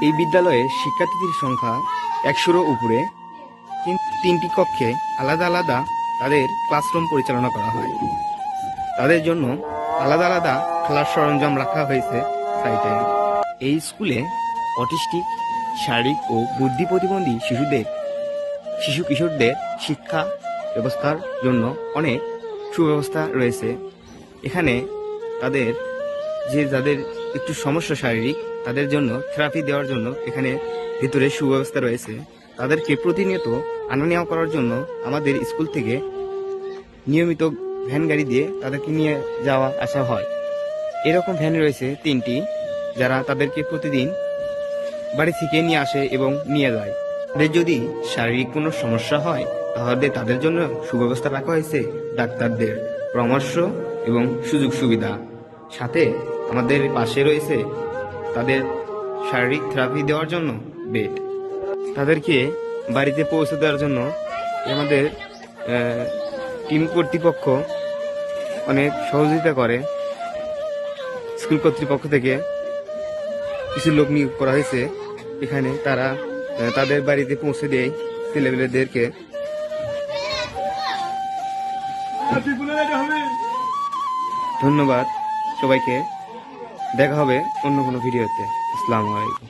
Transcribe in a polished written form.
এই বিদ্যালয়ে শিক্ষার্থীদের সংখ্যা 100-র উপরে, কিন্তু 3টি কক্ষে আলাদা আলাদা তাদের ক্লাসরুম পরিচালনা করা হয়। তাদের জন্য আলাদা আলাদা খেলার সরঞ্জাম রাখা হয়েছে সাইটে। এই স্কুলে অটিস্টিক, শারীরিক ও বুদ্ধি প্রতিবন্ধী শিশু কিশোরদের শিক্ষা ব্যবস্থার জন্য অনেক সুব্যবস্থা রয়েছে। এখানে যাদের একটু সমস্যা শারীরিক, তাদের জন্য থেরাপি দেওয়ার জন্য এখানে ভিতরে সুব্যবস্থা রয়েছে। তাদেরকে প্রতিনিয়ত আনা নেওয়া করার জন্য আমাদের স্কুল থেকে নিয়মিত ভ্যান গাড়ি দিয়ে তাদেরকে নিয়ে যাওয়া আসা হয়। এরকম ভ্যান রয়েছে 3টি, যারা তাদেরকে প্রতিদিন বাড়ি থেকে নিয়ে আসে এবং নিয়ে যায়। তাদের যদি শারীরিক কোনো সমস্যা হয় তাহলে তাদের জন্য সুব্যবস্থা রাখা হয়েছে ডাক্তারদের পরামর্শ এবং সুযোগ সুবিধা। সাথে আমাদের পাশে রয়েছে তাদের শারীরিক থেরাপি দেওয়ার জন্য বেড। তাদেরকে বাড়িতে পৌঁছে দেওয়ার জন্য আমাদের টিম কর্তৃপক্ষ অনেক সহযোগিতা করে। স্কুল কর্তৃপক্ষ থেকে কিছু লোক নিয়োগ করা হয়েছে, এখানে তারা তাদের বাড়িতে পৌঁছে দেয় ছেলেমেয়েদেরকে। ধন্যবাদ সবাইকে, দেখা হবে অন্য কোনো ভিডিওতে। আসসালামু আলাইকুম।